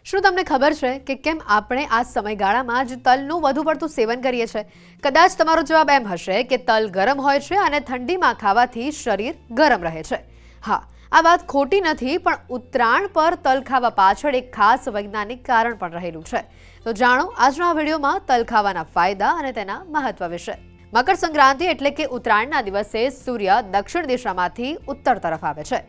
શું તમને ખબર છે કે કેમ આપણે આ સમયગાળામાં જ તલનું વધુ પડતું સેવન કરીએ છીએ? કદાચ તમારો જવાબ એમ હશે કે તલ ગરમ હોય છે અને ઠંડીમાં ખાવાથી શરીર ગરમ રહે છે. હા, આ વાત ખોટી નથી, પણ ઉત્તરાયણ પર તલ ખાવા પાછળ એક ખાસ વૈજ્ઞાનિક કારણ પણ રહેલું છે. તો જાણો આજના વિડીયોમાં તલ ખાવાના ફાયદા અને તેના મહત્વ વિશે. મકર સંક્રાંતિ એટલે કે ઉત્તરાયણના દિવસે સૂર્ય દક્ષિણ દિશામાંથી ઉત્તર તરફ આવે છે.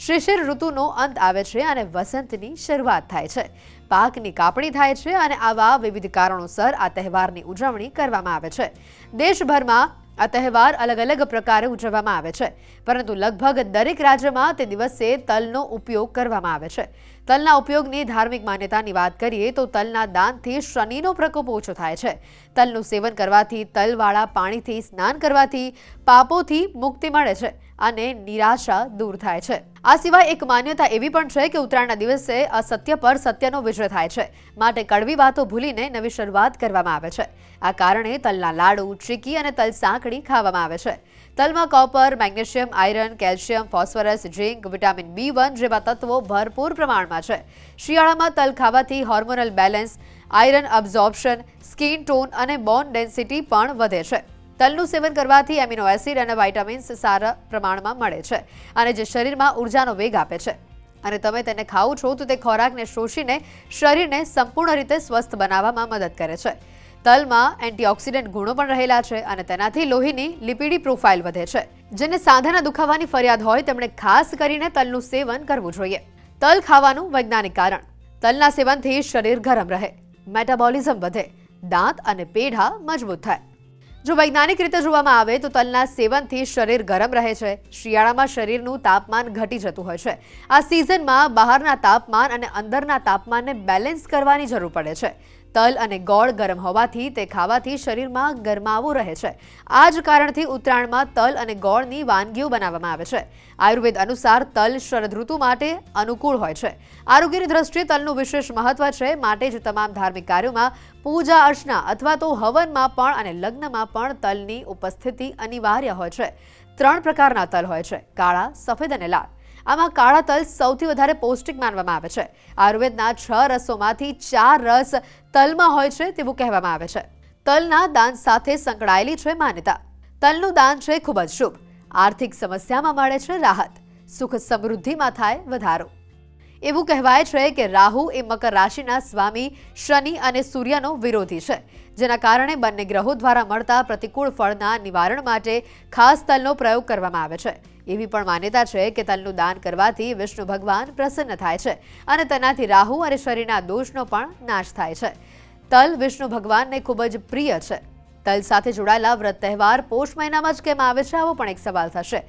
શિશિર ઋતુનો અંત આવે છે અને વસંતની શરૂઆત થાય છે. પાકની કાપણી થાય છે અને આવા વિવિધ કારણોસર આ તહેવારની ઉજવણી કરવામાં આવે છે. દેશભરમાં આ તહેવાર અલગ અલગ પ્રકારે ઉજવવામાં આવે છે, પરંતુ લગભગ દરેક રાજ્યમાં તે દિવસે તલનો ઉપયોગ કરવામાં આવે છે. તલના ઉપયોગની ધાર્મિક માન્યતાની વાત કરીએ તો તલના દાનથી શનિનો પ્રકોપ ઓછો થાય છે. તલનું સેવન કરવાથી, તલવાળા પાણીથી સ્નાન કરવાથી પાપોથી મુક્તિ મળે છે અને નિરાશા દૂર થાય છે. આ સિવાય એક માન્યતા એવી પણ છે કે ઉત્તરાયણના દિવસે અસત્ય પર સત્યનો વિજય થાય છે, માટે કડવી વાતો ભૂલીને નવી શરૂઆત કરવામાં આવે છે. આ કારણે તલના લાડુ, ચીકી અને તલ સાંકળી ખાવામાં આવે છે. તલમાં copper, magnesium, iron, calcium, phosphorus, zinc, vitamin B1 જેવા તત્વો ભરપૂર પ્રમાણમાં છે. શિયાળામાં તલ ખાવાથી hormonal balance, iron absorption, skin tone અને બોન ડેન્સિટી પણ વધે છે. તલનું સેવન કરવાથી એમિનો એસિડ અને વાઇટામિન્સ સારા પ્રમાણમાં મળે છે અને જે શરીરમાં ઉર્જાનો વેગ આપે છે. અને તમે તેને ખાઓ છો તો તે ખોરાકને શોષીને શરીરને સંપૂર્ણ રીતે સ્વસ્થ બનાવવામાં મદદ કરે છે. તલમાં એન્ટીઓક્સિડન્ટ ગુણો પણ રહેલા છે અને તેનાથી લોહીની લિપિડી પ્રોફાઇલ વધે છે. જેને સાંધાના દુખાવાની ફરિયાદ હોય તેમણે ખાસ કરીને તલનું સેવન કરવું જોઈએ. તલ ખાવાનું વૈજ્ઞાનિક કારણ: તલના સેવનથી શરીર ગરમ રહે, મેટાબોલિઝમ વધે, દાંત અને પેઢા મજબૂત થાય. જો વૈજ્ઞાનિક રીતે જોવામાં આવે તો તલના સેવનથી શરીર ગરમ રહે છે. શિયાળામાં શરીરનું તાપમાન ઘટી જતું હોય છે. આ સિઝનમાં બહારના તાપમાન અને અંદરના તાપમાનને બેલેન્સ કરવાની જરૂર પડે છે. તલ અને ગોળ ગરમ હોવાથી તે ખાવાથી શરીરમાં ગરમાવો રહે છે. આ જ કારણથી ઉત્તરાયણમાં તલ અને ગોળની વાનગીઓ બનાવવામાં આવે છે. આયુર્વેદ અનુસાર તલ શરદ ઋતુ માટે અનુકૂળ હોય છે. આરોગ્યની દ્રષ્ટિએ તલનું વિશેષ મહત્વ છે, માટે જ તમામ ધાર્મિક કાર્યોમાં, પૂજા અર્ચના અથવા તો હવનમાં પણ અને લગ્નમાં પણ તલની ઉપસ્થિતિ અનિવાર્ય હોય છે. 3 પ્રકારના તલ હોય છે: કાળા, સફેદ અને લાલ. આમાં કાળા તલ સૌથી વધારે પૌષ્ટિક માનવામાં આવે છે. આયુર્વેદના 6 રસોમાંથી 4 રસ તલમાં હોય છે તેવું કહેવામાં આવે છે. તલના દાન સાથે સંકળાયેલી છે માન્યતા. તલનું દાન છે ખૂબ જ શુભ. આર્થિક સમસ્યામાં મળે છે રાહત, સુખ સમૃદ્ધિમાં થાય વધારો. એવું કહેવાય છે કે રાહુ એ મકર રાશિના સ્વામી શનિ અને સૂર્યનો વિરોધી છે, જેના કારણે બંને ગ્રહો દ્વારા મળતા પ્રતિકૂળ ફળના નિવારણ માટે ખાસ તલનો પ્રયોગ કરવામાં આવે છે. એવી પણ માન્યતા છે કે તલનું દાન કરવાથી વિષ્ણુ ભગવાન પ્રસન્ન થાય છે અને તેનાથી રાહુ અને શરીરના દોષનો પણ નાશ થાય છે. તલ વિષ્ણુ ભગવાનને ખૂબ જ પ્રિય છે. તલ સાથે જોડાયેલા વ્રત તહેવાર પોષ મહિનામાં જ કેમ આવે છે, આવો પણ એક સવાલ થશે.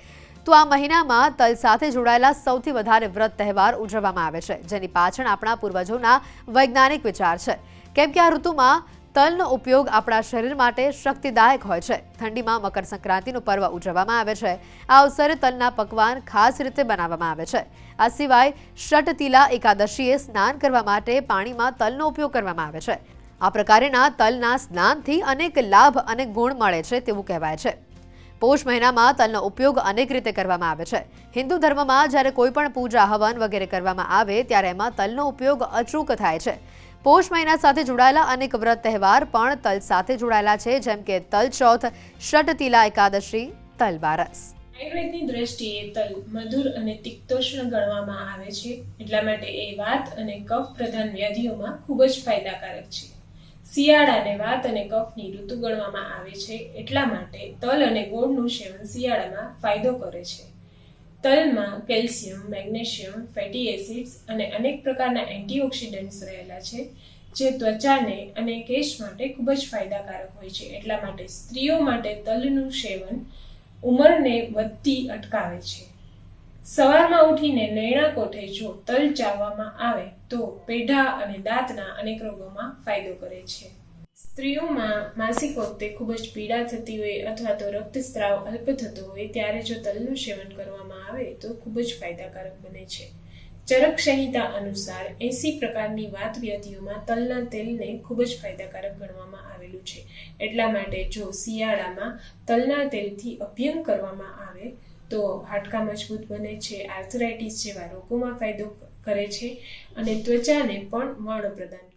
તો આ મહિનામાં તલ સાથે જોડાયેલા સૌથી વધારે વ્રત તહેવાર ઉજવવામાં આવે છે, જેની પાછળ આપણા પૂર્વજોના વૈજ્ઞાનિક વિચાર છે. કેમ કે આ ઋતુમાં તલનો ઉપયોગ આપણા શરીર માટે શક્તિદાયક હોય છે. ઠંડીમાં મકર સંક્રાંતિનું પર્વ ઉજવવામાં આવે છે. આ અવસરે તલના પકવાન ખાસ રીતે બનાવવામાં આવે છે. આ સિવાય ષટતિલા એકાદશીએ સ્નાન કરવા માટે પાણીમાં તલનો ઉપયોગ કરવામાં આવે છે. આ પ્રકારના તલના સ્નાનથી અનેક લાભ અને ગુણ મળે છે તેવું કહેવાય છે. પોષ મહિનામાં તલનો ઉપયોગ અનેક રીતે કરવામાં આવે છે. હિન્દુ ધર્મમાં જ્યારે કોઈ પણ પૂજા, હવન વગેરે કરવામાં આવે ત્યારે એમાં તલનો ઉપયોગ અચૂક થાય છે. પોષ મહિના સાથે જોડાયેલા અનેક વ્રત તહેવાર પણ તલ સાથે જોડાયેલા છે, જેમ કે તલ ચોથ, ષટતિલા એકાદશી, તલ બારસ. આયુર્વેદની દ્રષ્ટિએ તલ મધુર અને તિક્તોષ્ણ ગણવામાં આવે છે, એટલા માટે એ વાત અને કફ પ્રધાન વ્યાધિઓમાં ખૂબ જ ફાયદાકારક છે. શિયાળાને વાત અને કફની ઋતુ ગણવામાં આવે છે, એટલા માટે તલ અને ગોળનું સેવન શિયાળામાં ફાયદો કરે છે. તલમાં કેલ્શિયમ, મેગ્નેશિયમ, ફેટી એસિડ્સ અને અનેક પ્રકારના એન્ટીઓક્સિડન્ટ્સ રહેલા છે, જે ત્વચાને અને કેશ માટે ખૂબ જ ફાયદાકારક હોય છે. એટલા માટે સ્ત્રીઓ માટે તલનું સેવન ઉંમરને વધતી અટકાવે છે. સવારમાં ઉઠીને નૈણા કોઠે જો તલ ચાવવામાં આવે તો પેઢા અને દાંતના અનેક રોગોમાં ફાયદો કરે છે. સ્ત્રીઓમાં માસિક વખતે ખૂબ જ પીડા થતી હોય અથવા તો રક્તસ્રાવ અલ્પ થતો હોય ત્યારે જો તલનું સેવન કરવામાં આવે તો ખૂબ જ ફાયદાકારક બને છે. ચરક સંહિતા અનુસાર 80 પ્રકારની વાત વ્યાધિઓમાં તલના તેલને ખૂબ જ ફાયદાકારક ગણવામાં આવેલું છે. એટલા માટે જો શિયાળામાં તલના તેલથી અભ્યંગ કરવામાં આવે તો હાડકાં મજબૂત બને છે, આર્થરાઇટિસ જેવા રોગોમાં ફાયદો કરે છે અને ત્વચાને પણ વર્ણ પ્રદાન કરે છે.